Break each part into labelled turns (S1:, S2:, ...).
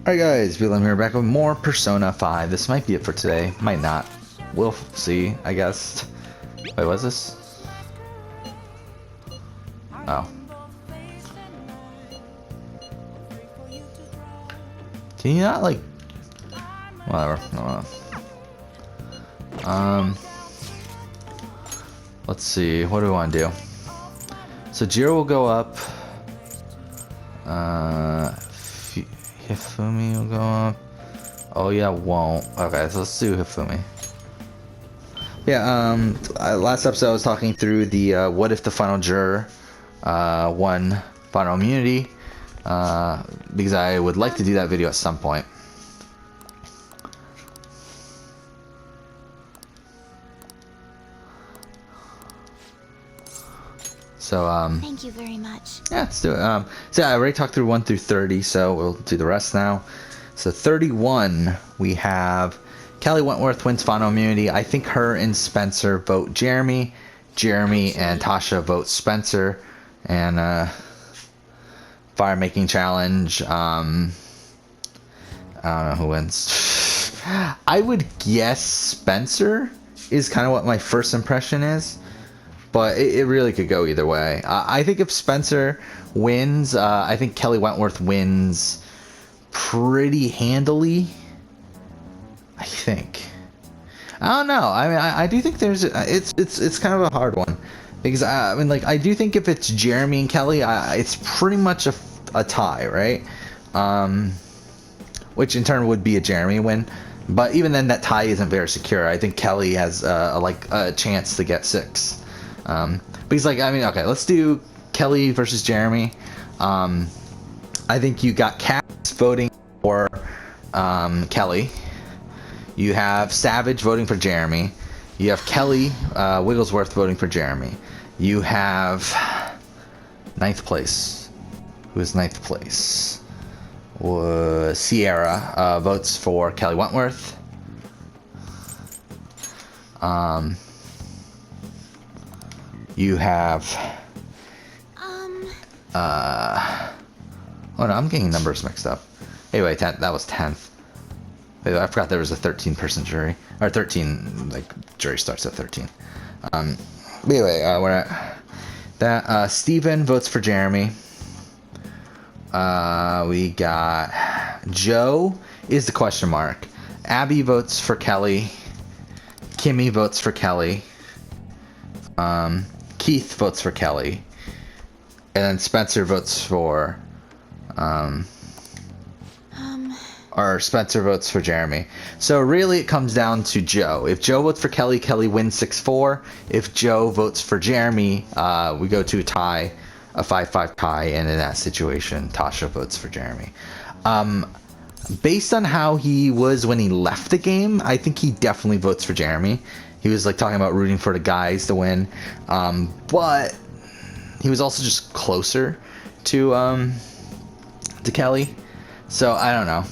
S1: Alright guys, Vilum here, back with more Persona 5. This might be it for today, might not. We'll see, I guess. Wait, what's this? Oh. Can you not, like... Whatever. Let's see, what do we want to do? So Jiro will go up. Hifumi will go up. Oh yeah, won't. Okay, so let's do Hifumi. Yeah, last episode I was talking through the what if the final juror won final immunity, because I would like to do that video at some point. So
S2: thank you very much.
S1: Yeah, let's do it. So I already talked through 1 through 30, so we'll do the rest now. So 31, we have Kelly Wentworth wins final immunity. I think her and Spencer vote Jeremy. Jeremy and Tasha vote Spencer. And fire making challenge. I don't know who wins. I would guess Spencer is kind of what my first impression is. But it really could go either way. I think if Spencer wins, I think Kelly Wentworth wins pretty handily. I think. I don't know. I mean, I do think there's it's kind of a hard one because I mean, like, I do think if it's Jeremy and Kelly, it's pretty much a tie, right? Which in turn would be a Jeremy win. But even then, that tie isn't very secure. I think Kelly has a chance to get 6. But he's like, I mean, okay, let's do Kelly versus Jeremy. I think you got Cass voting for Kelly. You have Savage voting for Jeremy. You have Kelly Wigglesworth voting for Jeremy. You have 9th place. Who is 9th place? Sierra votes for Kelly Wentworth. You have oh no, I'm getting numbers mixed up. Anyway, that was 10th. I forgot there was a 13-person jury, or 13, like, jury starts at 13. Anyway, we're at that. Steven votes for Jeremy. We got Joe is the question mark. Abby votes for Kelly. Kimmy votes for Kelly. Keith votes for Kelly, and then Spencer votes for, or Spencer votes for Jeremy. So really, it comes down to Joe. If Joe votes for Kelly, Kelly wins 6-4. If Joe votes for Jeremy, we go to a tie, a 5-5 tie, and in that situation, Tasha votes for Jeremy. Based on how he was when he left the game, I think he definitely votes for Jeremy. He was like talking about rooting for the guys to win, but he was also just closer to Kelly. So I don't know.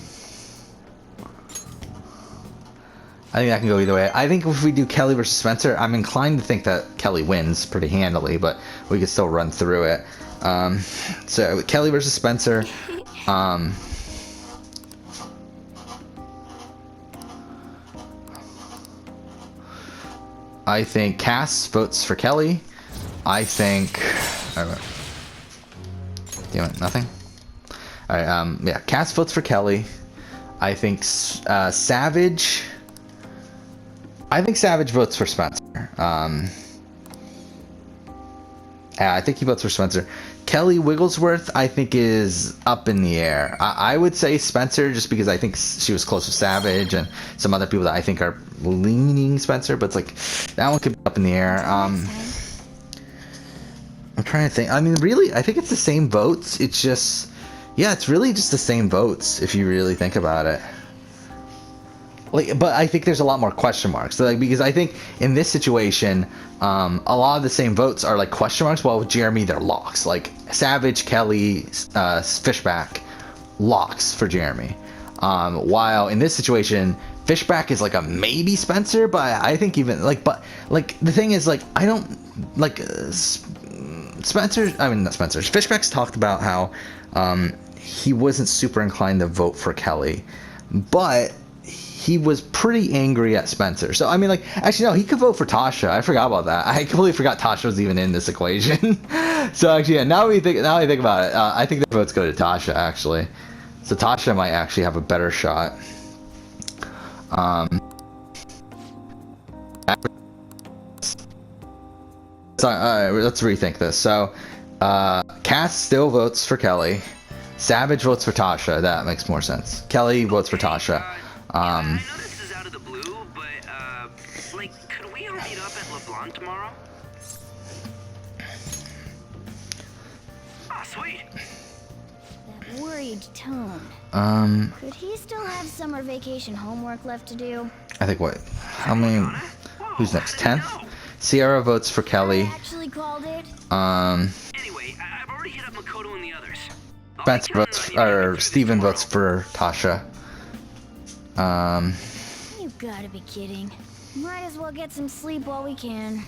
S1: I think that can go either way. I think if we do Kelly versus Spencer, I'm inclined to think that Kelly wins pretty handily, but we could still run through it. So Kelly versus Spencer. I think Cass votes for Kelly. I think... Damn it, nothing? Alright, yeah, Cass votes for Kelly. I think Savage... I think Savage votes for Spencer. Yeah, I think he votes for Spencer. Kelly Wigglesworth, I think, is up in the air. I would say Spencer just because I think she was close to Savage and some other people that I think are leaning Spencer, but it's like that one could be up in the air. I'm trying to think. I mean, really, I think it's the same votes. It's just, yeah, it's really just the same votes if you really think about it. Like, but I think there's a lot more question marks. So, like, because I think in this situation, a lot of the same votes are like question marks. While with Jeremy, they're locks. Like Savage, Kelly, Fishback, locks for Jeremy. While in this situation, Fishback is like a maybe Spencer, but I think even like, but like the thing is, like, I don't like Spencer. I mean, not Spencer. Fishback's talked about how he wasn't super inclined to vote for Kelly, but he was pretty angry at Spencer. So I mean, like, actually no, he could vote for Tasha. I forgot about that. I completely forgot Tasha was even in this equation. So actually, yeah, now I think about it, I think the votes go to Tasha actually. So Tasha might actually have a better shot. So, let's rethink this. So, Cass still votes for Kelly. Savage votes for Tasha. That makes more sense. Kelly votes for Tasha.
S2: I know this is out of the blue, but, like, could we all meet up at LeBlanc tomorrow? Ah, sweet.
S3: That worried tone. Could he still have summer vacation homework left to do?
S1: I think what? How many? Who's next? 10th? Sierra votes for Kelly.
S3: I actually called it.
S2: Anyway, I've already hit up Makoto and the others.
S1: Spencer votes, or Steven votes for Tasha.
S3: You gotta be kidding. Might as well get some sleep while we can.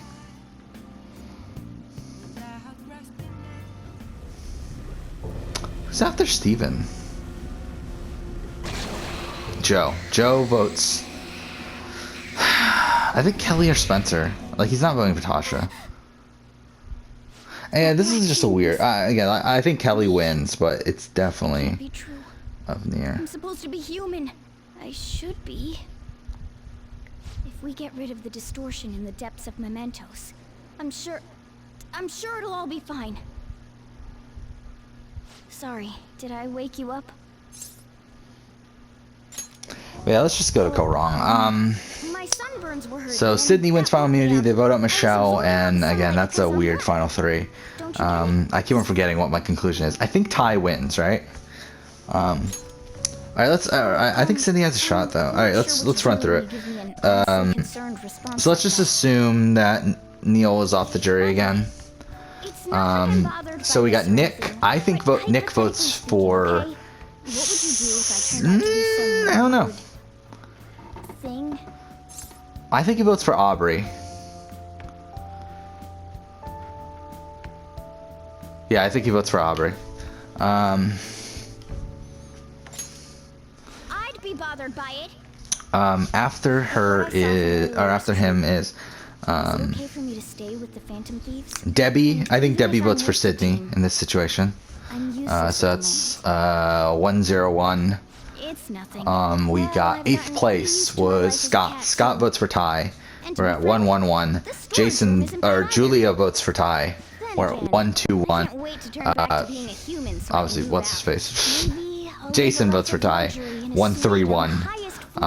S1: Who's after Steven? Joe. Joe votes. I think Kelly or Spencer. Like, he's not voting for Tasha. And this is just a weird. Again, I think Kelly wins, but it's definitely
S3: Be true.
S1: up in the air.
S3: I'm supposed to be human. I should be. If we get rid of the distortion in the depths of mementos, I'm sure it'll all be fine. Sorry, did I wake you up?
S1: Yeah, let's just go wrong.
S3: My sunburns were hurting.
S1: So
S3: and
S1: Sydney wins
S3: that
S1: final
S3: woke me
S1: immunity.
S3: up.
S1: They vote out
S3: I was
S1: Michelle,
S3: absorbed
S1: and
S3: outside
S1: again, that's a
S3: because I'm
S1: weird
S3: hurt.
S1: final three.
S3: Don't you get it?
S1: I keep on forgetting what my conclusion is. I think Ty wins, right? All right, let's. I think Sydney has a shot though. All right, let's run through it. So let's just assume that Neil is off the jury again. So we got Nick. I think Nick votes for. I don't know.
S3: Thing?
S1: I think he votes for Aubrey. Yeah, I think he votes for Aubrey.
S3: I'd be bothered by it.
S1: After her is, or after him is,
S3: Is it okay for me to stay with the Phantom Thieves?
S1: Debbie. I think Debbie votes for Sydney in this situation.
S3: I'm useless
S1: So
S3: at the
S1: that's
S3: moment.
S1: 101.
S3: It's nothing.
S1: We
S3: Well,
S1: got
S3: I've
S1: 8th
S3: gotten
S1: place
S3: used to my life
S1: was
S3: as a
S1: Scott.
S3: cat,
S1: Scott
S3: so-
S1: votes for Ty.
S3: And to
S1: We're
S3: be
S1: at
S3: fair,
S1: 111.
S3: the storm
S1: Jason
S3: isn't
S1: or
S3: bad
S1: Julia
S3: either.
S1: votes for Ty.
S3: Then
S1: We're
S3: again,
S1: at 121.
S3: I can't wait to turn back to being a human so I
S1: Obviously,
S3: can
S1: what's his
S3: move out.
S1: face?
S3: Maybe I'll
S1: Jason
S3: live a
S1: votes for
S3: life of
S1: Ty.
S3: luxury in a suite on
S1: 131.
S3: the highest floor.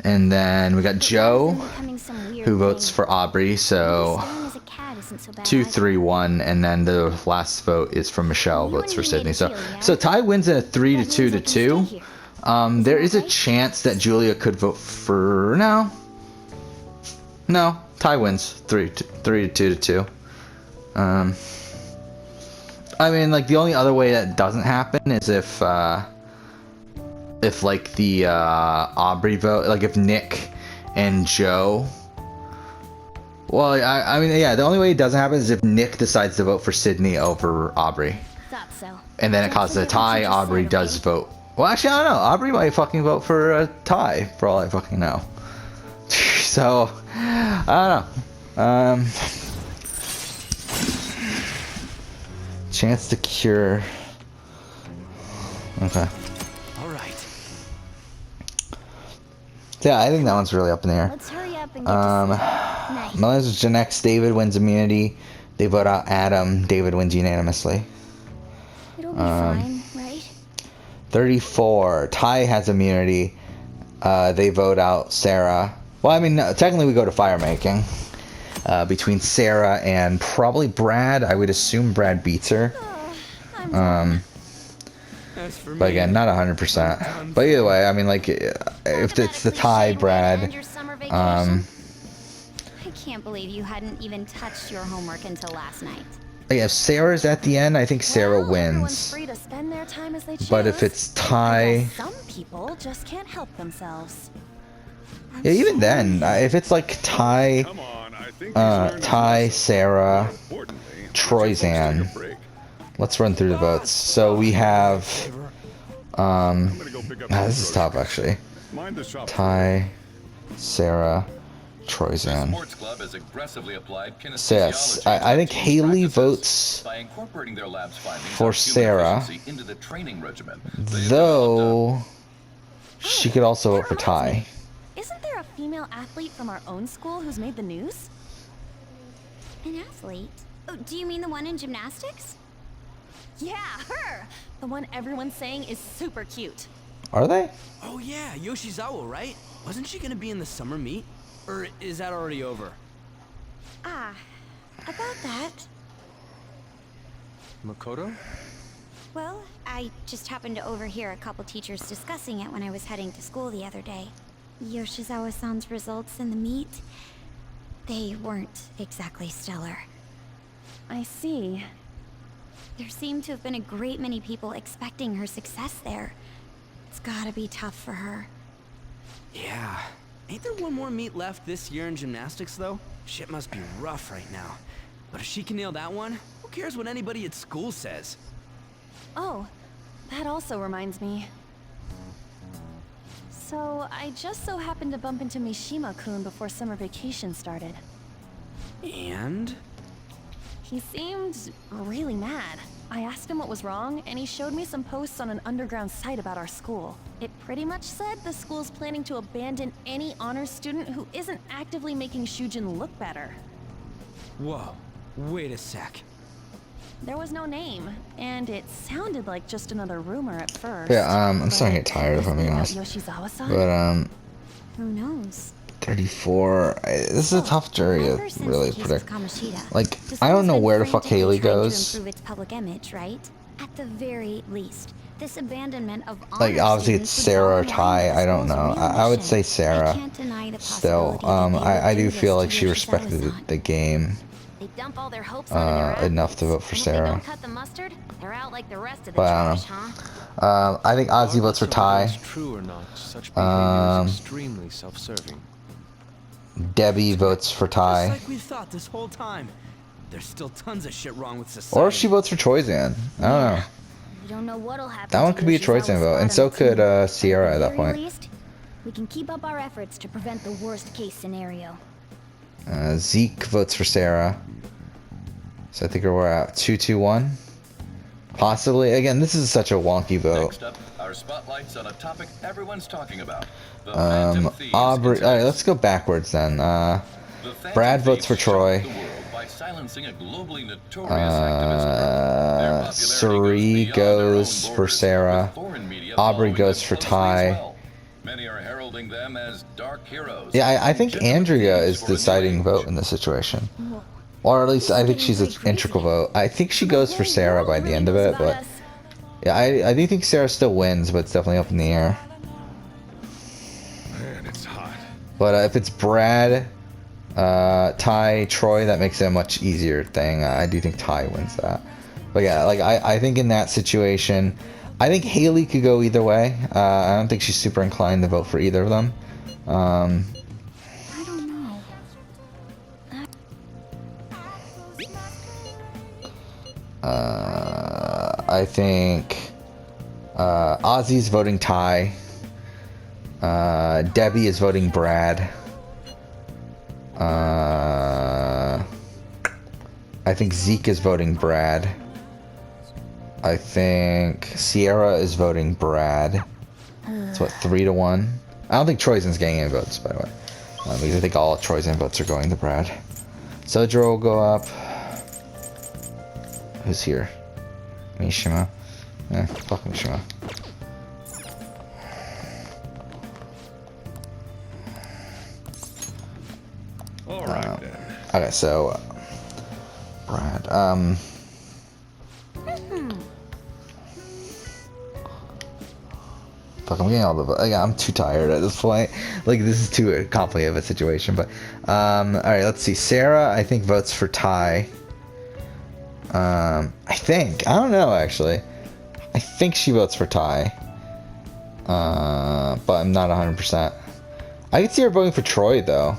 S1: And then we got Joe,
S3: Becoming some weird
S1: who votes
S3: thing.
S1: for Aubrey. So
S3: Staying as a cat isn't so bad
S1: 2,
S3: either.
S1: 3, 1, and then the last vote is from Michelle.
S3: You
S1: Votes
S3: and
S1: for
S3: me
S1: Sydney.
S3: made a
S1: So
S3: deal, yeah?
S1: so Ty wins in a 3 to
S3: That
S1: 2
S3: means
S1: to
S3: I can
S1: 2.
S3: stay here.
S1: There
S3: Isn't
S1: is
S3: that
S1: a
S3: right?
S1: chance that Julia could vote for no. Ty wins 3 to 2 to 2. I mean, like, the only other way that doesn't happen is if like the Aubrey vote, like if Nick and Joe. Well, I mean, yeah, the only way it doesn't happen is if Nick decides to vote for Sydney over Aubrey,
S3: Thought so.
S1: and then it
S3: Don't
S1: causes a
S3: forget what
S1: tie.
S3: you just
S1: Aubrey
S3: said,
S1: does
S3: okay?
S1: vote. Well, actually, I don't know. Aubrey might fucking vote for a tie, for all I fucking know. So, I don't know. Chance to cure. Okay.
S2: All right.
S1: Yeah, I think that one's really up in the air.
S3: Let's hurry up and get to sleep. Night.
S1: Melissa's Janex. David wins immunity. They vote out Adam. David wins unanimously.
S3: It'll be fine, right?
S1: 34. Ty has immunity. They vote out Sarah. Well, I mean, no, technically we go to fire making. Between Sarah and probably Brad. I would assume Brad beats her.
S3: I'm
S2: As for
S1: But
S2: me,
S1: again, not 100%. But either way, I mean, like, if it's the tie, Brad.
S4: I can't believe you hadn't even touched your homework until last night.
S1: Yeah, if Sarah's at the end, I think Sarah
S4: Well, everyone's
S1: wins.
S4: free to spend their time as they choose.
S1: But if it's
S4: I
S1: tie,
S4: guess some people just can't help themselves.
S1: yeah, even then, if it's like tie,
S5: Come on, I think he's learned his
S1: Ty,
S5: lesson.
S1: Sarah,
S5: Importantly,
S1: Troyzan.
S5: let's take a break.
S1: let's run through the votes. So we have, this is tough actually.
S5: Mind the shop.
S1: Ty, Sarah, Troyzan.
S6: Sports Club has aggressively applied
S1: So yes, I think Haley votes
S6: by incorporating their lab's findings
S1: for
S6: on human
S1: Sarah,
S6: efficiency into the training regimen.
S1: though she could also vote for Ty.
S7: Isn't there a female athlete from our own school who's made the news?
S4: An athlete? Oh, do you mean the one in gymnastics?
S7: Yeah, her! The one everyone's saying is super cute.
S1: Are they?
S8: Oh yeah, Yoshizawa, right? Wasn't she gonna be in the summer meet? Or is that already over?
S7: Ah, about that.
S9: Makoto?
S4: Well, I just happened to overhear a couple teachers discussing it when I was heading to school the other day. Yoshizawa-san's results in the meet, they weren't exactly stellar.
S7: I see.
S4: There seemed to have been a great many people expecting her success there. It's gotta be tough for her.
S8: Yeah. Ain't there one more meet left this year in gymnastics, though? Shit must be rough right now. But if she can nail that one, who cares what anybody at school says?
S7: Oh, that also reminds me. So, I just so happened to bump into Mishima-kun before summer vacation started.
S8: And?
S7: He seemed really mad. I asked him what was wrong, and he showed me some posts on an underground site about our school. It pretty much said the school's planning to abandon any honors student who isn't actively making Shujin look better.
S8: Whoa, wait a sec.
S7: There was no name, and it sounded like just another rumor at first.
S1: Yeah, I'm starting to get tired if I'm being honest.
S7: Yoshizawa-san?
S1: But
S4: Who knows?
S1: 34. This is a tough jury to
S4: Ever since
S1: really
S4: the case of
S1: predict.
S4: Kamoshida,
S1: Like,
S4: the
S1: I
S4: school's
S1: don't know
S4: been
S1: where the fuck
S4: frantically
S1: Haley
S4: trying to
S1: goes.
S4: improve its public image, right? At the very least, this abandonment of
S1: Like,
S4: honor
S1: obviously it's
S4: students would
S1: Sarah
S4: fall
S1: or
S4: in line
S1: Ty.
S4: with the
S1: I don't
S4: school's
S1: know.
S4: real
S1: I would
S4: mission.
S1: say
S4: I
S1: Sarah.
S4: can't deny the
S1: Still,
S4: possibility that they
S1: I
S4: would
S1: do
S4: do
S1: feel
S4: this
S1: like
S4: to
S1: she respected
S4: Yoshizawa-san.
S1: the game
S7: They dump all their hopes on their
S1: enough to vote for
S7: and if
S1: Sarah.
S7: they don't cut the mustard, they're out like the rest of the
S1: But I don't
S7: trash, huh?
S1: I think Ozzy votes for Ty.
S9: Regardless of whether it's true or not, such behavior is extremely self-serving.
S1: Debbie votes for
S8: Just
S1: Ty.
S8: like we thought this whole time. There's still tons of shit wrong with society.
S1: Or she votes for Troyzan. I don't know.
S3: We don't know what'll happen.
S1: That one
S3: to
S1: could be a
S3: Yoshizawa's
S1: Troyzan vote.
S3: spot
S1: And
S3: on
S1: so
S3: the
S1: could
S3: team.
S1: Sierra at that
S3: the very
S1: point.
S3: least, we can keep up our efforts to prevent the worst case scenario.
S1: Zeke votes for Sarah. So I think we're at 2-2-1. Possibly. Again, this is such a wonky vote.
S6: Next up, our spotlights on a topic everyone's talking about. The Phantom Thieves
S1: Aubrey.
S6: incident.
S1: Alright, let's go backwards then.
S6: The Phantom
S1: Brad votes
S6: Thieves
S1: for Troy.
S6: shocked the world by silencing a globally notorious activist group. Their popularity
S1: Suri
S6: goes beyond their own
S1: goes for
S6: borders,
S1: Sarah.
S6: with foreign media
S1: Aubrey
S6: following
S1: goes
S6: them
S1: for
S6: closely
S1: Ty.
S6: as well. Many are heralding them as dark heroes.
S1: Yeah, I think
S6: legitimate
S1: Andrea
S6: thieves
S1: is
S6: for
S1: the
S6: a new
S1: deciding
S6: age.
S1: vote in this situation. Or at least I think she's an integral vote. I think she goes for Sarah by the end of it, but yeah, I do think Sarah still wins, but it's definitely up in the air.
S5: Man, it's hot.
S1: But if it's Brad, Ty, Troy, that makes it a much easier thing. I do think Ty wins that. But yeah, like I think in that situation, I think Haley could go either way. I don't think she's super inclined to vote for either of them.
S3: I don't know.
S1: I think Ozzy's voting Ty. Debbie is voting Brad. I think Zeke is voting Brad. I think Sierra is voting Brad. It's what, 3-1? I don't think Troyzan's getting any votes, by the way. Because I think all Troyzan votes are going to Brad. Sojiro will go up. Who's here? Mishima. Fuck Mishima.
S5: All right then.
S1: Okay, so Brad. Fuck, I'm getting all the. Like, I'm too tired at this point. Like, this is too complicated of a situation. But all right, let's see. Sarah, I think votes for Ty. I think. I don't know actually. I think she votes for Ty. But I'm not 100%. I could see her voting for Troy though.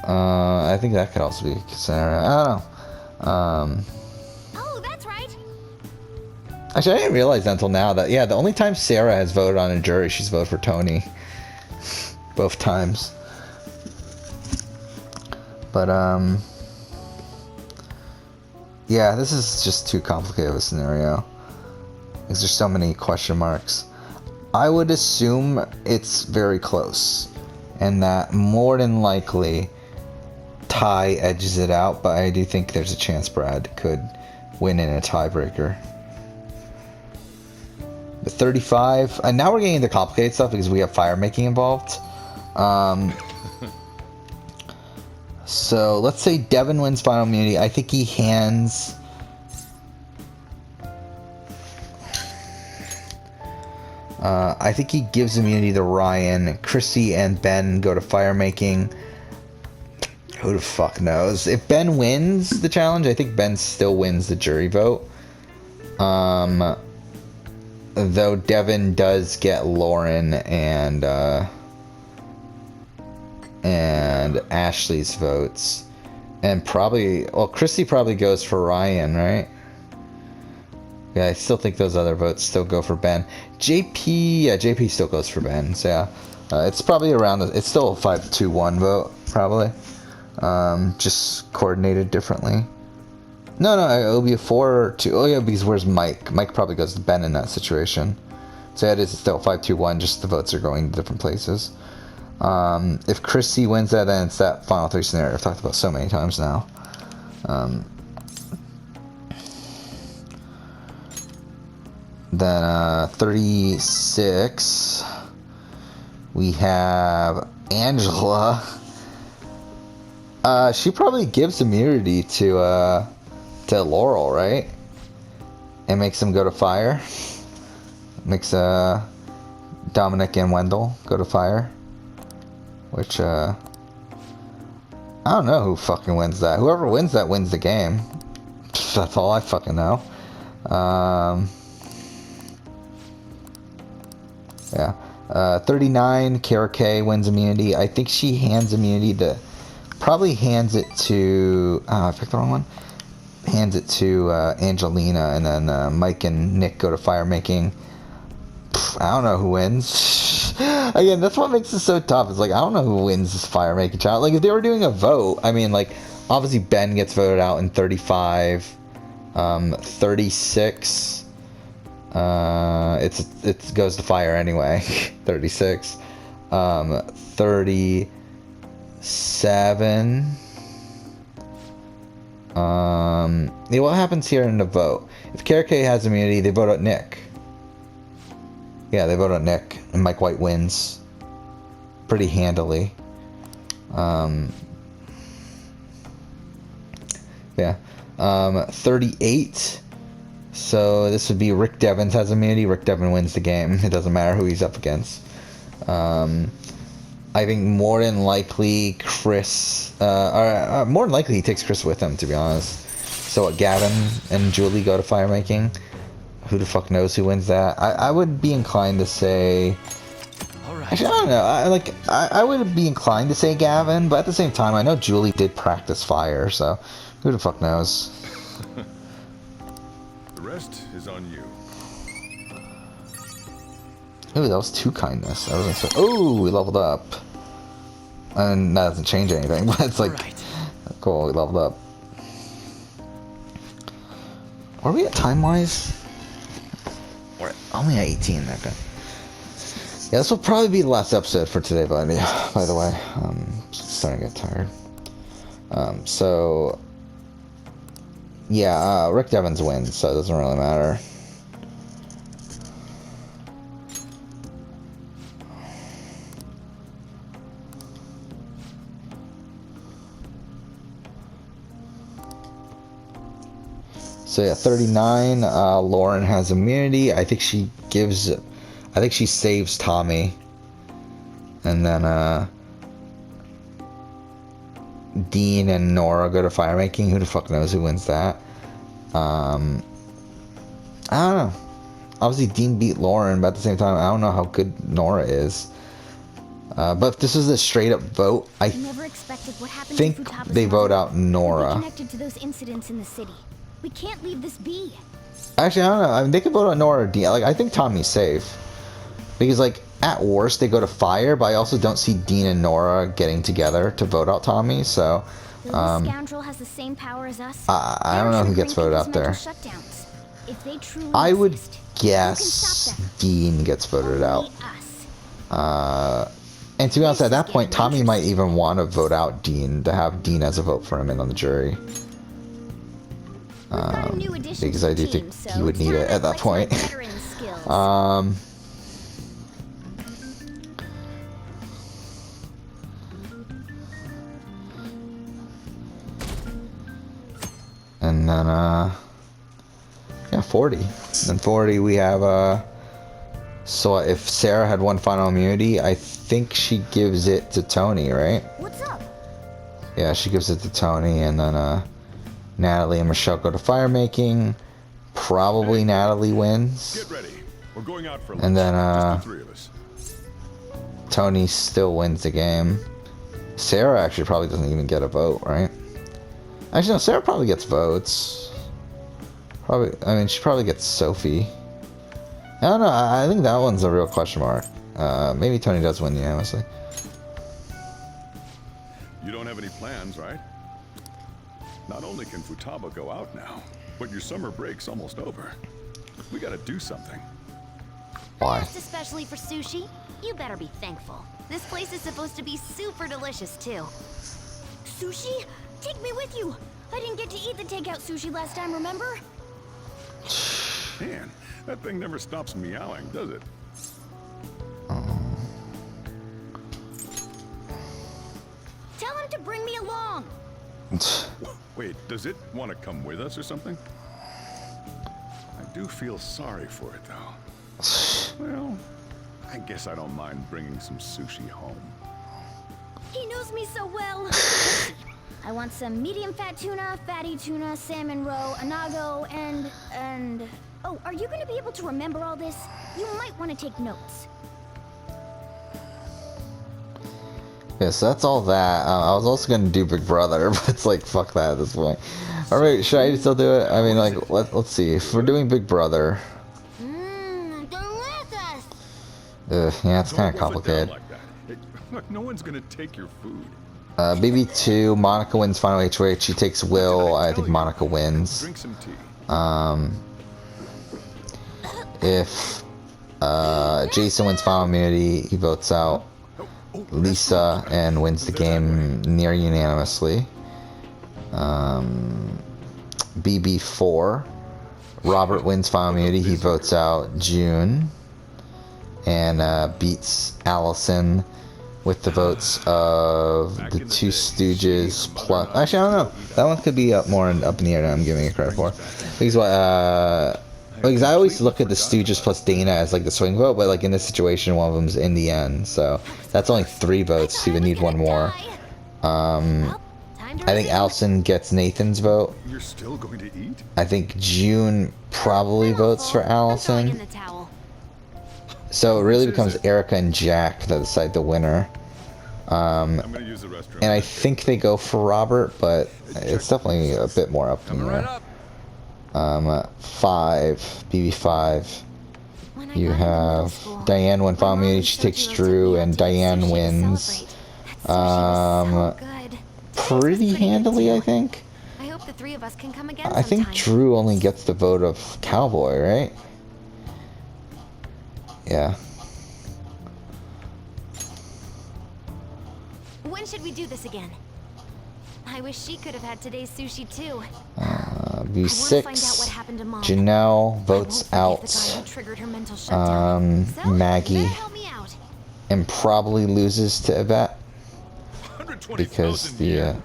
S1: I think that could also be a scenario. I don't know.
S7: Oh, that's right.
S1: Actually, I didn't realize that until now that, yeah, the only time Sarah has voted on a jury, she's voted for Tony. Both times. But, yeah, this is just too complicated of a scenario. Because there's so many question marks. I would assume it's very close. And that more than likely, Ty edges it out. But I do think there's a chance Brad could win in a tiebreaker. But 35. And now we're getting into complicated stuff because we have fire making involved. So let's say Devin wins final immunity. I think he hands... I think he gives immunity to Ryan. Chrissy and Ben go to fire making. Who the fuck knows? If Ben wins the challenge, I think Ben still wins the jury vote. Though Devin does get Lauren and Ashley's votes. And probably, well, Chrissy probably goes for Ryan, right? Yeah, I still think those other votes still go for Ben. JP, yeah, JP still goes for Ben. So yeah, it's probably around, it's still a 5-2-1 vote, probably. Just coordinated differently. No, it'll be a 4-2. Oh yeah, because where's Mike? Mike probably goes to Ben in that situation. So yeah, it is still 5-2-1, just the votes are going to different places. If Chrissy wins that, then it's that final 3 scenario I've talked about so many times now. Then 36, we have Angela. She probably gives immunity to Laurel, right? And makes them go to fire. Makes Dominic and Wendell go to fire. Which, I don't know who fucking wins that. Whoever wins that wins the game. That's all I fucking know. Yeah. 39, Kara K wins immunity. I think she hands immunity to... Probably hands it to... I picked the wrong one. Hands it to Angelina, and then Mike and Nick go to fire making. I don't know who wins. Again, that's what makes it so tough. It's like, I don't know who wins this fire making challenge. Like, if they were doing a vote, I mean, like, obviously Ben gets voted out in 35. 36... it goes to fire anyway. 36. 37. Yeah, what happens here in the vote? If Kara K has immunity, they vote out Nick. Yeah, they vote out Nick, and Mike White wins pretty handily. Yeah. 38. So this would be Rick Devens has immunity. Rick Devens wins the game. It doesn't matter who he's up against. I think more than likely Chris, more than likely he takes Chris with him, to be honest. So what, Gavin and Julie go to fire making. Who the fuck knows who wins that? I would be inclined to say... Actually, I don't know. I would be inclined to say Gavin, but at the same time, I know Julie did practice fire, so who the fuck knows?
S5: The rest is on you.
S1: Ooh, that was 2 kindness. I wasn't so... Oh, we leveled up. And that doesn't change anything, but it's like... Right. Cool, we leveled up. Are we at time-wise? We're only at 18, okay. Yeah, this will probably be the last episode for today, by the way. Starting to get tired. So... Yeah, Rick Devens wins, so it doesn't really matter. So yeah, 39, Lauren has immunity. I think she saves Tommy. And then, Dean and Nora go to fire making. Who the fuck knows who wins that? I don't know. Obviously Dean beat Lauren, but at the same time, I don't know how good Nora is. But if this is a straight up vote, I
S3: never expected what happened
S1: think
S3: to Futaba's
S1: they vote
S3: mother.
S1: out Nora.
S3: We're connected to those incidents in the city. We can't leave this be.
S1: Actually, I don't know. I mean, they could vote on Nora or Dean. Like, I think Tommy's safe. Because, like, at worst, they go to fire, but I also don't see Dean and Nora getting together to vote out Tommy, so...
S3: Though this scoundrel has the same power as us.
S1: I don't know who gets voted out there.
S3: If they truly
S1: I would
S3: exist,
S1: guess Dean gets voted out.
S3: us.
S1: And to be honest, at that point, Tommy might even want to vote out Dean, to have Dean as a vote for him in on the jury. Because I do think he would need it at that point. And then, yeah, 40. Then 40, we have, so if Sarah had one final immunity, I think she gives it to Tony, right?
S3: What's up?
S1: Yeah, she gives it to Tony, and then, Natalie and Michelle go to fire making. Probably Natalie wins.
S5: Get ready. We're going out for
S1: And then,
S5: just the 3 of us.
S1: Tony still wins the game. Sarah actually probably doesn't even get a vote, right? Actually, no, Sarah probably gets votes. Probably, I mean, she probably gets Sophie. I don't know, I think that one's a real question mark. Maybe Tony does win unanimously.
S5: You don't have any plans, right? Not only can Futaba go out now, but your summer break's almost over. We gotta do something.
S1: Why?
S4: Just especially for sushi? You better be thankful. This place is supposed to be super delicious, too.
S3: Sushi? Take me with you. I didn't get to eat the takeout sushi last time, remember?
S5: Man, that thing never stops meowing, does it?
S3: Tell him to bring me along.
S5: Wait, does it want to come with us or something? I do feel sorry for it, though. Well, I guess I don't mind bringing some sushi home.
S3: He knows me so well. I want some medium fat tuna, fatty tuna, salmon roe, anago, and... Oh, are you going to be able to remember all this? You might want to take notes.
S1: Yeah, so that's all that. I was also gonna do Big Brother, but it's like, fuck that at this point. Alright, should I still do it? I mean, like, let's see. If we're doing Big Brother...
S3: Don't let us.
S1: yeah, it's kind of
S5: Don't wolf it down
S1: complicated.
S5: like that. Hey, look, no one's gonna take your food.
S1: BB2, Monica wins final HOH. She takes Will. I think Monica wins.
S5: Drink some tea.
S1: If Jason wins final immunity, he votes out Lisa and wins the game near unanimously. BB4, Robert wins final immunity. He votes out June and beats Allison with the votes of the two Stooges plus. Actually, I don't know. That one could be up more up in the air than I'm giving it credit for. Because because I always look at the Stooges plus Dana as like the swing vote, but like in this situation, one of them's in the end, so that's only 3 votes. So you would need one more. I think Allison gets Nathan's vote.
S5: You're still going to eat?
S1: I think June probably votes for Allison. So it really becomes Erica and Jack that decide the winner.
S5: I'm gonna use the restroom.
S1: And I think they go for Robert, but it's definitely a bit more up in the air. 5, BB5. You have Diane win final immunity. She takes Drew, and Diane wins. Pretty handily, I think.
S4: I hope the 3 of us can come again
S1: I think
S4: sometime.
S1: Drew only gets the vote of Cowboy, right? Yeah.
S4: When should we do this again? I wish she could have had today's sushi too.
S1: V6. Janelle votes out Maggie and probably loses to Yvette because the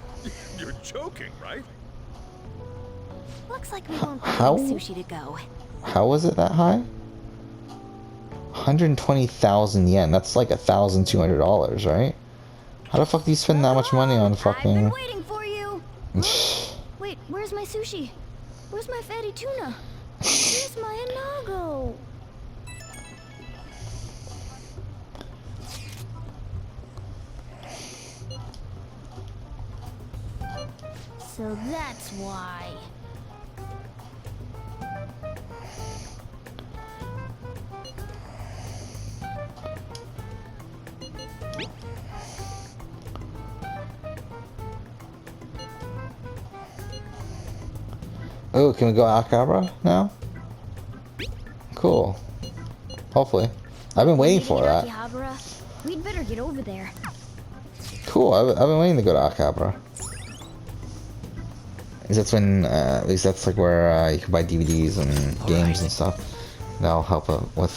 S5: You're joking, right?
S4: Looks like we won't be
S1: How-
S4: getting sushi to go.
S1: how was it that high? 120,000 yen. That's like $1,200, right? How the fuck do you spend that much money on
S3: I've
S1: fucking?
S3: been waiting for you. Wait, where's my sushi? Where's my fatty tuna? Where's my anago? So that's why.
S1: Oh, can we go Akabra now? Cool. Hopefully. I've been waiting for that.
S3: Akihabara, we'd better get over there.
S1: Cool, I've been waiting to go to Akabra. Because that's when, at least that's like where you can buy DVDs and games and stuff. That'll help with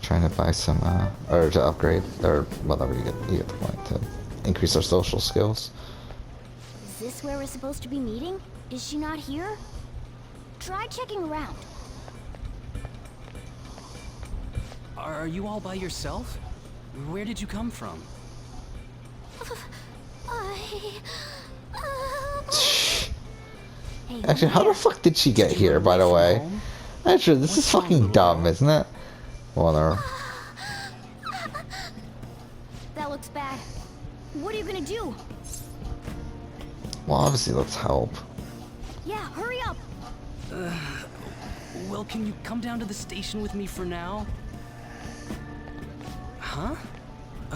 S1: trying to buy some, or to upgrade, or whatever, you get the point, to increase our social skills.
S3: Is this where we're supposed to be meeting? Is she not here? Try checking around.
S8: Are you all by yourself? Where did you come from?
S3: Hey,
S1: Actually, how the fuck did she get here, by the way? Actually, this is fucking dumb, isn't it? Whatever.
S3: that looks bad. What are you gonna do?
S1: Well, obviously, let's help.
S3: Yeah, hurry up.
S8: Well, can you come down to the station with me for now? Huh?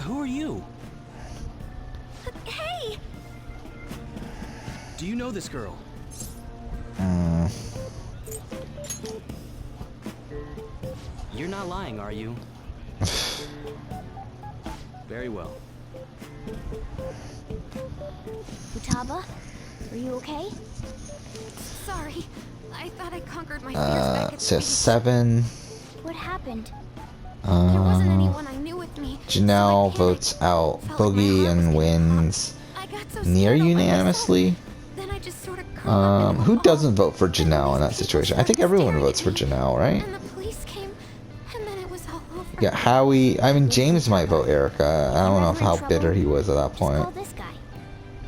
S8: Who are you?
S3: Hey!
S8: Do you know this girl? You're not lying, are you? Very well.
S3: Futaba, are you okay?
S7: Sorry. I thought I conquered my fears back at
S1: So
S7: the
S1: 7.
S3: What happened?
S7: There wasn't anyone I knew with me.
S1: Janelle votes out Boogie and wins
S7: I got so
S1: near
S7: scared all by
S1: unanimously.
S7: myself. Then I just sort of curled up in a
S1: Who
S7: ball.
S1: doesn't vote for Janelle in that situation? I think everyone votes for Janelle, right?
S7: And the police came, and then it was all over.
S1: Yeah, Howie. I mean, James might vote Erica. I don't know how bitter he was at that
S3: Just call
S1: point.
S3: this guy.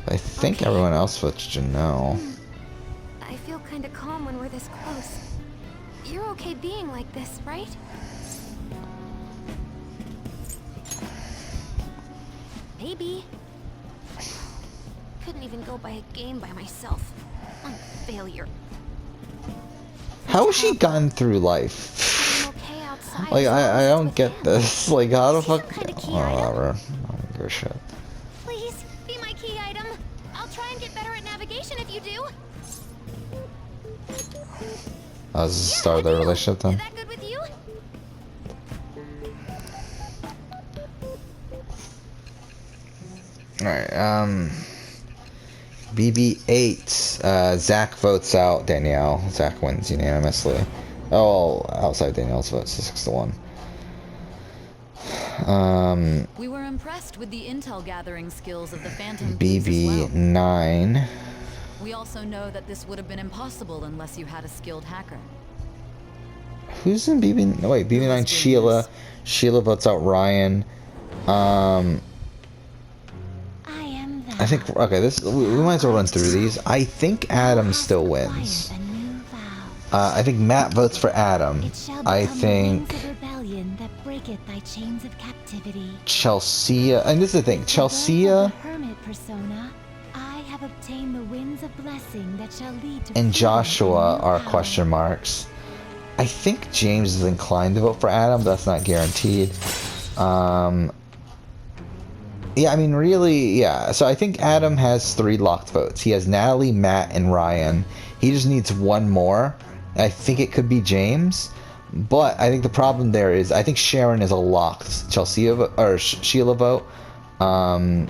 S1: I think everyone else votes Janelle.
S7: I feel kind of calm when we're this close. You're okay being like this, right? Maybe. Couldn't even go by a game by myself. I'm a failure.
S1: How has she gone through life?
S7: I'm okay outside.
S1: Like,
S7: as long as
S1: I
S7: it's
S1: don't
S7: with
S1: get
S7: him.
S1: this. Like, how the
S3: She's some
S1: fuck?
S3: kind of key
S1: Oh,
S3: item.
S1: whatever. I don't give a shit.
S7: Please, be my key item. I'll try and get better at navigation if you do.
S1: That was the start of their relationship then.
S7: Is that good with you?
S1: Alright, BB8, Zach votes out Danielle. Zach wins unanimously. Oh, outside Danielle's vote, so 6-1.
S10: We were impressed with the intel gathering skills of the Phantom Thieves as well.
S1: BB9.
S10: We also know that this would have been impossible unless you had a skilled hacker.
S1: Who's in BB? No, wait, BB9 Sheila. Sheila votes out Ryan.
S3: I am the
S1: I think, okay, we might as well run through these. I think Adam still wins.
S3: a new vow.
S1: I think Matt votes for Adam.
S3: It shall
S1: I
S3: become the wings
S1: think
S3: of rebellion that breaketh thy chains of captivity.
S1: Chelsea, and this is the thing, Chelsea
S3: For the hermit persona, I have obtained the winds of blessing that shall lead to
S1: and
S3: freedom
S1: Joshua
S3: and new
S1: are
S3: power.
S1: question marks. I think James is inclined to vote for Adam, but that's not guaranteed. Yeah, I mean, really, yeah. So I think Adam has 3 locked votes. He has Natalie, Matt, and Ryan. He just needs 1 more. I think it could be James. But I think the problem there is, I think Sharon is a locked Sheila vote. Yeah,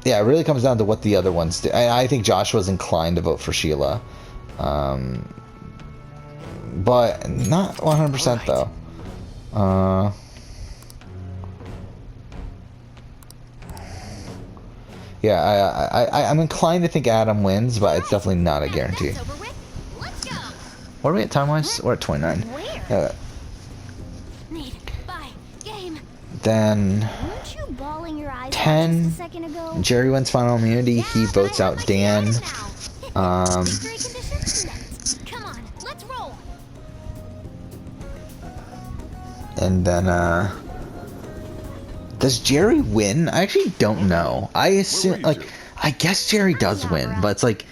S1: it really comes down to what the other ones do. I think Joshua's inclined to vote for Sheila. But not 100% though. Yeah, I'm inclined to think Adam wins, but it's definitely not a guarantee.
S3: That's over with. Let's go.
S1: What are we at time-wise? We're at 29.
S3: Where?
S7: Need. Bye. Game.
S1: Then
S3: Weren't you bawling your eyes out
S1: 10.
S3: just a second ago?
S1: Jerry wins final immunity. He votes out Dan.
S7: Victory conditions met. Come on, let's roll.
S1: And then, does Jerry win? I actually don't know. I assume, like, I guess Jerry does win, but it's like,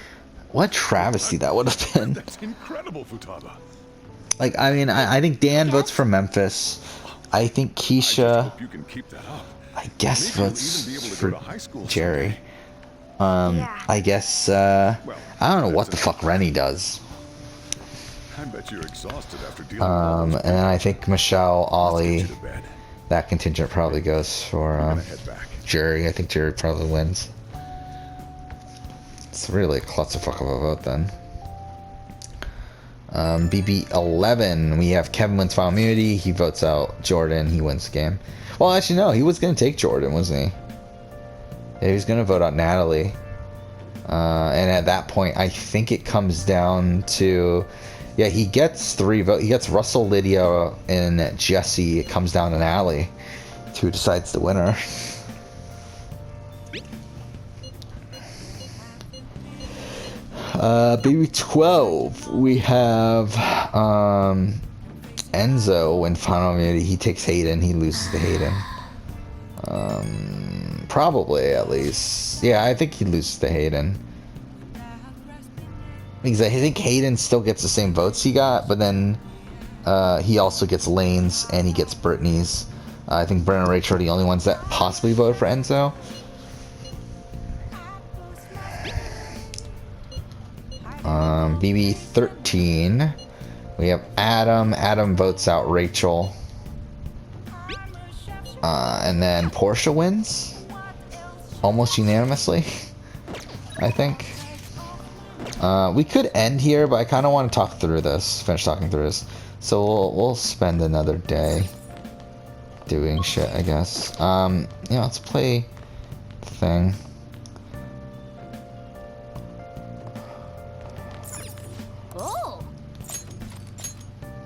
S1: what travesty that would have been.
S5: That's incredible, Futaba.
S1: Like, I mean, I think Dan votes for Memphis. I think
S5: I just
S1: Keisha,
S5: hope you can keep that up.
S1: I guess,
S5: Maybe you'll
S1: votes
S5: even be able to
S1: for
S5: go to high school
S1: Jerry. I guess, I don't know what the fuck Rennie does.
S5: I bet you're exhausted after dealing with all
S1: And
S5: those
S1: then I think Michelle, Ollie,
S5: people. Let's get you to bed.
S1: that contingent probably goes for,
S5: I'm gonna head back.
S1: Jerry. I think Jerry probably wins. It's really a clusterfuck of a vote then. BB11, we have Kevin wins final immunity. He votes out Jordan. He wins the game. Well, actually, no. He was going to take Jordan, wasn't he? Yeah, he was going to vote out Natalie. And at that point, I think it comes down to... Yeah, he gets 3 votes. He gets Russell, Lydia, and Jesse. It comes down to Natalie. Who decides the winner. BB12, we have Enzo win final immunity. He takes Hayden. He loses to Hayden. Probably, at least. Yeah, I think he loses to Hayden. Because I think Hayden still gets the same votes he got, but then he also gets Lane's and he gets Brittany's. I think Brennan and Rachel are the only ones that possibly voted for Enzo. BB13, we have Adam. Adam votes out Rachel. And then Portia wins. Almost unanimously, I think. We could end here, but I kind of want to talk through this. Finish talking through this. So we'll spend another day doing shit, I guess. Let's play the thing.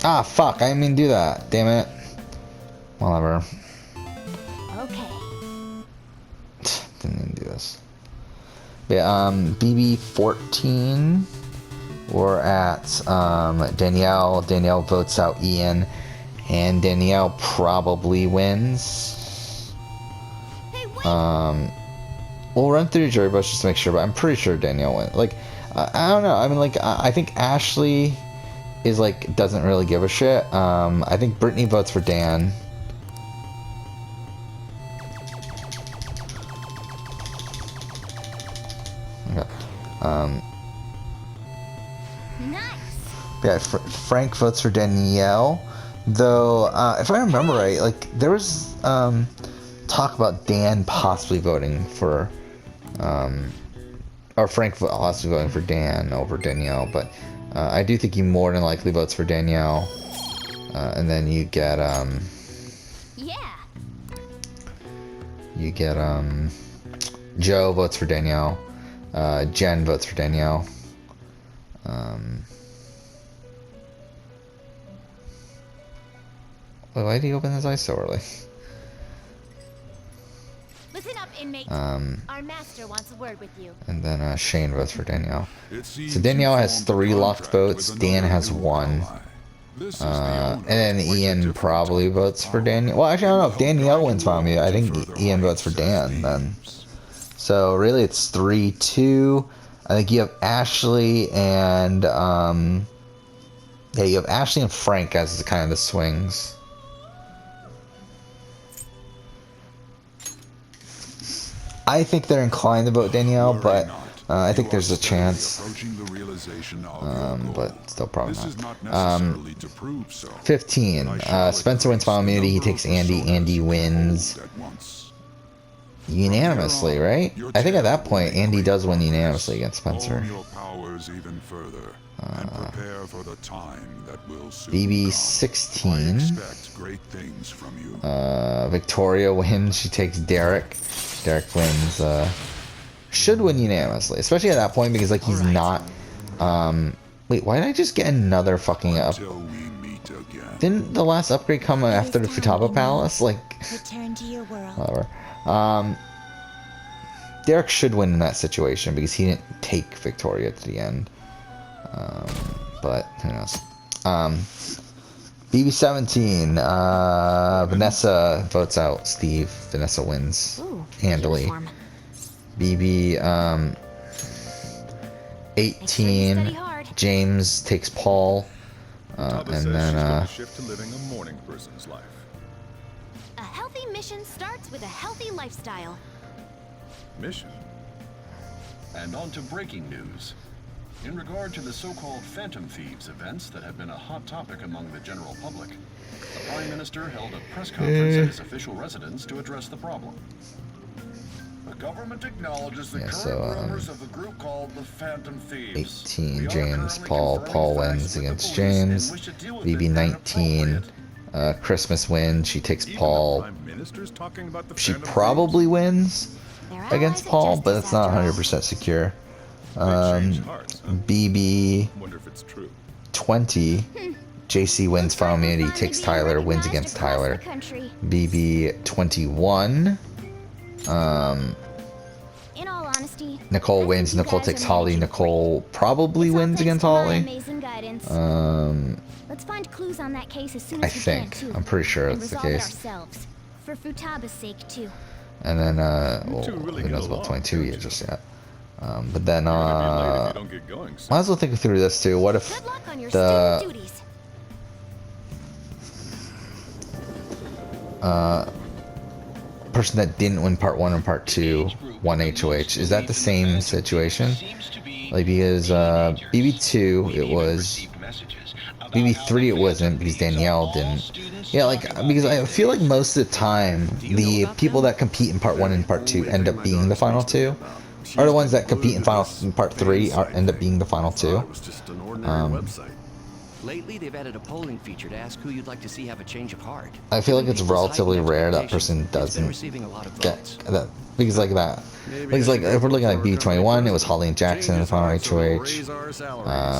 S1: Ah, fuck, I didn't mean to do that. Damn it. Whatever.
S3: Okay.
S1: Didn't mean to do this. But yeah, BB14, we're at Danielle. Danielle votes out Ian, and Danielle probably wins. We'll run through Jury Bush just to make sure, but I'm pretty sure Danielle wins. Like, I don't know. I mean, like, I think Ashley is like doesn't really give a shit. I think Brittany votes for Dan. Okay.
S3: Nice.
S1: Yeah, Frank votes for Danielle. Though, if I remember right, like there was talk about Dan possibly voting for, or Frank possibly voting for Dan over Danielle, but. I do think he more than likely votes for Danielle. And then you get, Joe votes for Danielle. Jen votes for Danielle. Why did he open his eyes so early?
S3: Listen up, inmate. Our master wants a word with you.
S1: And then Shane votes for Danielle. So Danielle has 3 locked votes. Dan has 1. And then Ian probably votes for Danielle. Well, actually, I don't know if Danielle wins for me. I think Ian votes for Dan then. So really, it's 3-2. I think you have Ashley and you have Ashley and Frank as kind of the swings. I think they're inclined to vote Danielle, but I think there's a chance. But still probably not. 15. Spencer wins final immunity. He takes Andy. Andy wins unanimously, right? I think at that point, Andy does win unanimously against Spencer. BB16. Victoria wins. She takes Derek. Derek wins. Should win unanimously, especially at that point because like he's not. Wait, why did I just get another fucking up? Didn't the last upgrade come after the Futaba Palace? Like,
S4: Return to your world.
S1: whatever. Derek should win in that situation because he didn't take Victoria to the end. But who knows? BB17. Vanessa votes out Steve. Vanessa wins handily. BB 18. James takes Paul. And then
S5: a morning person's life.
S3: A healthy mission starts with a healthy lifestyle.
S5: Mission?
S6: And on to breaking news. In regard to the so-called Phantom Thieves events that have been a hot topic among the general public, the Prime Minister held a press conference at his official residence to address the problem.
S5: The government acknowledges the
S1: Yeah,
S5: current
S1: so,
S5: rumors of a group called the Phantom Thieves.
S1: 18,
S5: We are
S1: James,
S5: currently
S1: Paul.
S5: confirming
S1: Paul
S5: facts
S1: wins
S5: with the
S1: against
S5: police and
S1: James.
S5: wish to deal with
S1: BB
S5: it when
S1: 19.
S5: appropriate.
S1: Christmas wins. She takes
S5: Even the
S1: Paul.
S5: Prime Minister's talking about the
S1: She
S5: Phantom
S1: probably wins
S4: They're
S1: against
S4: allies of
S1: Paul, but
S4: justice,
S1: it's not
S4: after all.
S1: 100% secure.
S5: Thieves. They change hearts, huh?
S1: BB
S5: Wonder if it's true.
S1: 20. JC wins final immunity,
S3: Finally
S1: takes
S3: being
S1: Tyler, wins
S3: recognized
S1: against
S3: across
S1: Tyler.
S3: the country.
S1: BB 21.
S3: In all honesty,
S1: Nicole
S3: I
S1: wins.
S3: think you
S1: Nicole
S3: guys
S1: takes
S3: are
S1: Holly.
S3: managing
S1: Nicole probably
S3: It's all
S1: wins
S3: thanks
S1: against
S3: to my
S1: Holly.
S3: amazing guidance.
S1: Um,
S3: Let's find clues on that case as soon
S1: I
S3: as we
S1: think.
S3: can, too.
S1: I'm pretty sure
S3: and
S1: that's the
S3: resolve it
S1: case.
S3: ourselves. For Futaba's sake, too.
S1: And then,
S5: You two really
S1: who
S5: get
S1: knows about
S5: along,
S1: 22
S5: don't
S1: yet
S5: you?
S1: just yet. But then,
S5: You're gonna be late if you don't get going soon.
S1: might as well think through this too. What if
S3: Good luck on your
S1: the
S3: student duties.
S1: person that didn't win part 1 and part 2 won HOH? Is that the same situation? Like, because BB2 it was, BB3 it wasn't because Danielle didn't. Yeah, like, because I feel like most of the time the people that compete in part 1 and part 2 end up being the final 2. Are the ones that compete in part 3 end up being the final 2.
S9: It was just an ordinary website. Lately, they've added a polling feature to ask who you'd like to see have a change of heart.
S1: I feel like it's
S9: People's
S1: relatively
S9: heightened
S1: rare that
S9: expectations,
S1: person
S9: it's been
S1: doesn't
S9: receiving a lot of
S1: get
S9: votes.
S1: that, because like that. Because like if we're looking at BB21, it was Holly and Jackson in the final HOH.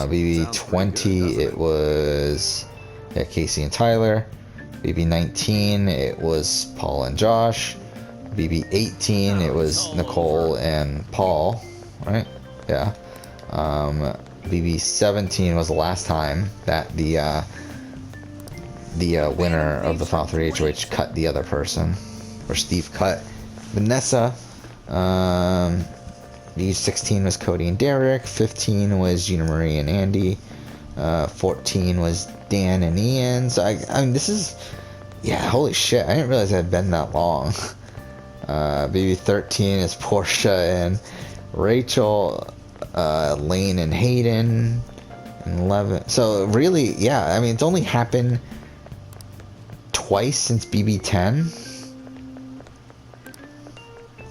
S1: BB20, it was Casey and Tyler. BB19, it was Paul and Josh. BB18, it was Nicole and Paul, right? Yeah. BB17 was the last time that the winner of the final 3 HOH cut the other person, or Steve cut Vanessa. BB16 was Cody and Derek. 15 was Gina Marie and Andy. 14 was Dan and Ian. So I mean, this is, yeah, holy shit! I didn't realize it had been that long. BB13 is Portia and Rachel. Lane and Hayden. And 11. So really, yeah. I mean, it's only happened twice since BB10.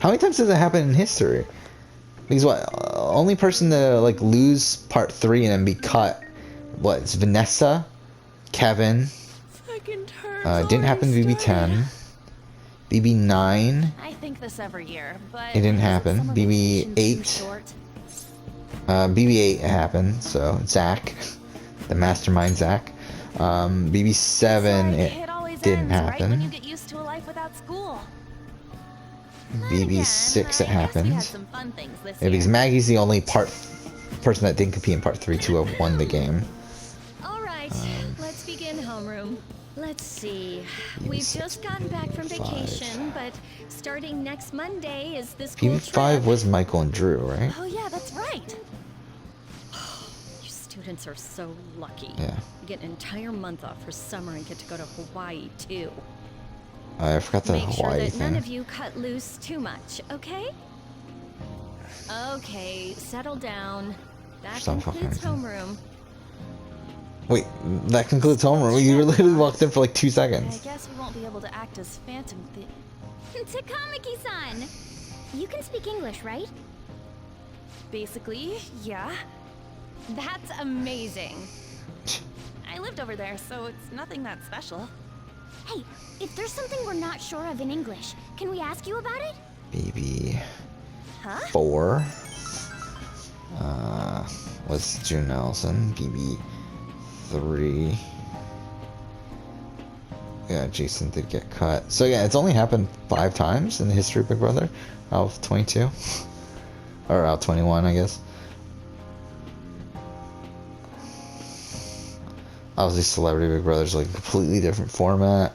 S1: How many times does it happen in history? Because what? Only person to like lose part 3 and then be cut. What? It's Vanessa, Kevin. Didn't happen in BB10. BB9.
S7: I think this every year, but
S1: It didn't happen.
S7: summer vacation's too
S1: BB8.
S7: short.
S1: BB8 happened. So Zach, the mastermind Zach. BB7
S7: It always
S1: didn't
S7: ends right when you
S1: happen.
S7: get used to a life without school.
S1: BB6 it
S7: I guess we had
S1: happened.
S7: some fun things this
S1: Yeah, because
S7: year.
S1: Maggie's the only person that didn't compete in part 3 to have won the game.
S10: All right, let's begin homeroom. Let's see. We've
S1: BB6,
S10: just gotten back from
S1: BB5.
S10: vacation, but starting next Monday is this
S1: BB5 was Michael and Drew, right?
S7: Oh yeah, that's right.
S10: You students are so lucky.
S1: Yeah.
S10: You get an entire month off for summer and get to go to Hawaii too.
S1: I forgot the
S10: Make sure
S1: Hawaii
S10: that none
S1: thing.
S10: of you cut loose too much, okay? Okay, settle down. That
S1: Stop fucking
S10: concludes
S1: everything.
S10: homeroom.
S1: Wait, that concludes homeroom. You literally walked in for like 2
S7: I
S1: seconds.
S7: guess we won't be able to act as Phantom
S3: Takamaki-san! You can speak English, right?
S7: Basically, yeah.
S10: That's amazing.
S7: I lived over there, so it's nothing that special.
S3: Hey, if there's something we're not sure of in English, can we ask you about it?
S1: BB4 was June Nelson. BB3. Yeah, Jason did get cut. So yeah, it's only happened 5 times in the history of Big Brother out of 22. Or out of 21, I guess. Obviously, Celebrity Big Brother's like a completely different format.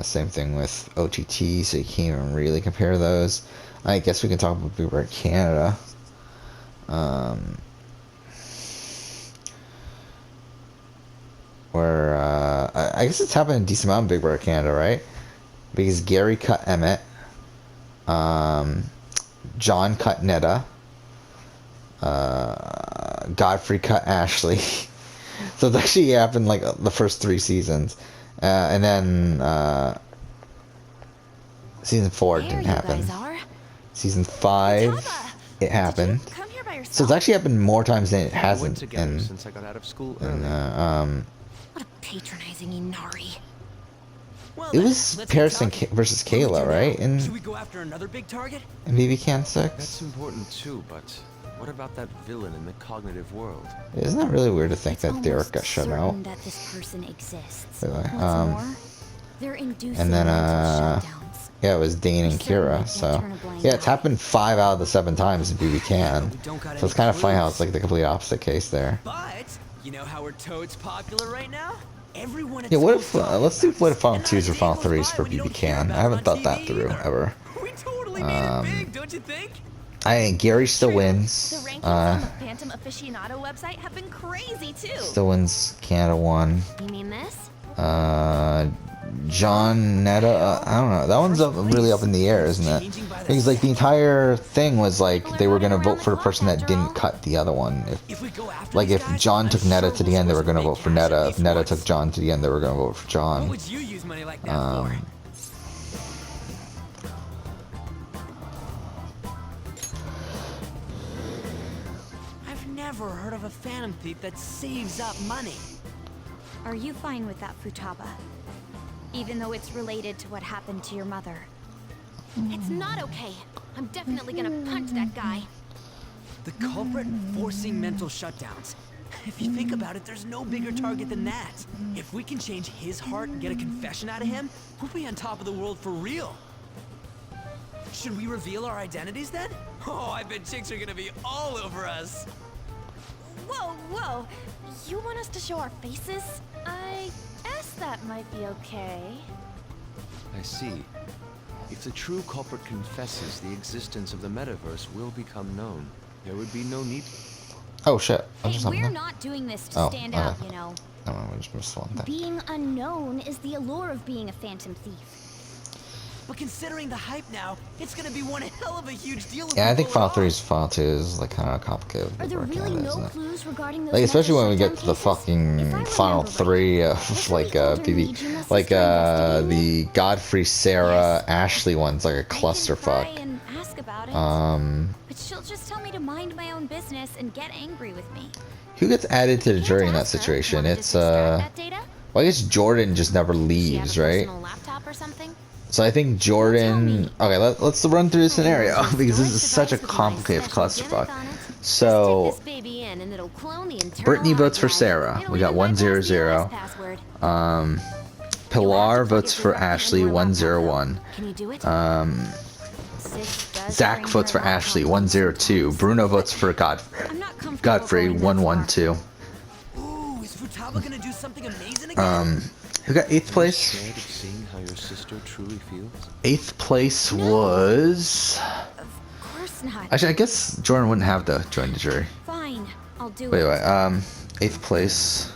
S1: Same thing with OTT, so you can't even really compare those. I guess we can talk about Big Brother Canada. Where, I guess it's happened a decent amount in Big Brother Canada, right? Because Gary cut Emmett. John cut Netta. Godfrey cut Ashley. So it actually happened like the first 3 seasons. And then season 4 didn't happen. Season 5 it happened. So it's actually happened more times than it hasn't.
S9: Since I got out of school early.
S4: What a patronizing Inari.
S1: It was Paris versus Kayla, right?
S8: Should we go after another big target?
S1: In BB Can 6.
S9: That's important too, but what about that villain in the cognitive world?
S1: Isn't that really weird to think that Derek got shut out?
S3: That this person exists.
S1: Anyway,
S3: What's more, they're inducing
S1: and then
S3: mental shutdowns.
S1: yeah, it was Dane and Kira. So yeah, it's happened 5 out of the 7 times in BB Can. So it's kind of funny how it's like the complete opposite case there.
S8: But you know how we're toads popular right now? Everyone.
S1: Yeah, what if let's do what if Final 2s or Final 3s for BB Can? I haven't thought that through ever.
S8: We totally made it big, don't you think?
S1: Gary still wins.
S7: The rankings on the Phantom Aficionado website have been crazy too.
S1: Still wins Canada 1.
S3: You mean this?
S1: John Netta, I don't know. That one's really up in the air, isn't it? Because like the entire thing was like they were gonna vote for the person that didn't cut the other one. If John took Netta to the end, they were gonna vote for Netta. If Netta took John to the end, they were gonna vote for John.
S8: What would you use money like that for? I've never heard of a Phantom Thief that saves up money.
S4: Are you fine with that, Futaba? Even though it's related to what happened to your mother.
S7: It's not okay. I'm definitely gonna punch that guy.
S8: The culprit forcing mental shutdowns. If you think about it, there's no bigger target than that. If we can change his heart and get a confession out of him, we'll be on top of the world for real. Should we reveal our identities then? Oh, I bet chicks are gonna be all over us.
S7: Whoa, whoa. You want us to show our faces? I guess that might be okay.
S9: I see. If the true culprit confesses, the existence of the metaverse will become known. There would be no need.
S1: Oh shit!
S3: Hey, we're not doing this to stand out, you know.
S1: No, we just missed one thing.
S3: Being unknown is the allure of being a Phantom Thief.
S8: But considering the hype now, it's gonna be one hell of a huge deal.
S1: Yeah, I think Final 3 Final 2 is like kind of complicated.
S3: Are there really no clues regarding those?
S1: Like especially when we get to the fucking Final 3 of like BB, like the Godfrey, Sarah, Ashley one's like a clusterfuck.
S4: But she'll just tell me to mind my own business and get angry with me.
S1: Who gets added to the jury in that situation? It's well, I guess Jordan just never leaves, right? So I think Jordan. Okay, let's run through the scenario because this is such a complicated clusterfuck. So Brittany votes for Sarah. We got 1-0-0. Pilar votes for Ashley. 1-0-1. Zach votes for Ashley. 1-0-2. Bruno votes for Godfrey. 1-1-2.
S8: Ooh, is Futaba gonna do something amazing again?
S1: Who got 8th place?
S9: Seeing how your sister truly feels?
S1: 8th place was.
S4: Of course not.
S1: Actually, I guess Jordan wouldn't have to join the jury.
S4: Fine, I'll do
S1: Wait,
S4: it.
S1: 8th place.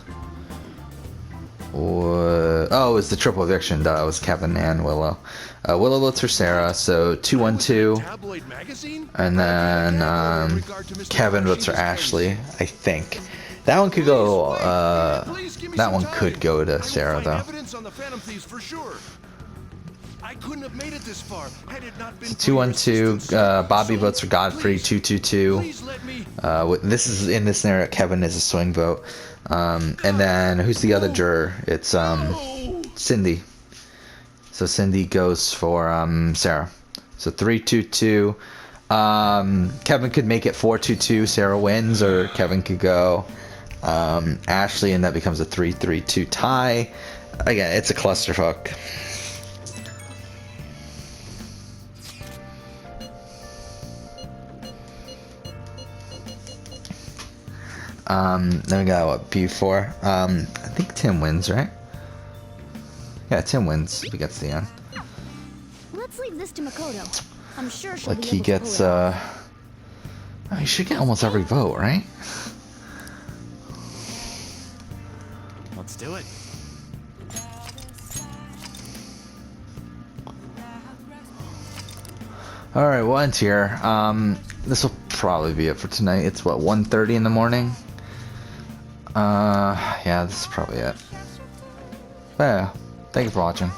S1: Oh, it was the triple eviction. That was Kevin and Willow. Willow votes for Sarah, so 2-1-2. And then Kevin votes for Ashley, I think. That one could go. That one could go to Sarah, though.
S11: I couldn't have made it this far had it not been
S1: 2-1-2. Bobby votes for Godfrey. 2-2-2. This is in this scenario. Kevin is a swing vote. And then who's the other juror? It's Cindy. So Cindy goes for Sarah. So 3-2-2. Kevin could make it 4-2-2. Sarah wins, or Kevin could go Ashley, and that becomes a 3-3-2 tie. Again, it's a clusterfuck. Then we got what, P4? I think Tim wins, right? Yeah, Tim wins if he gets to the end.
S3: Let's leave this to Makoto. I'm sure she'll
S1: Like
S3: be
S1: he
S3: able to
S1: gets
S3: pull it off.
S1: he should get almost every vote, right?
S11: Let's do it.
S1: Alright, we'll end here. This will probably be it for tonight. It's what, 1:30 in the morning? Yeah, this is probably it. But yeah, thank you for watching.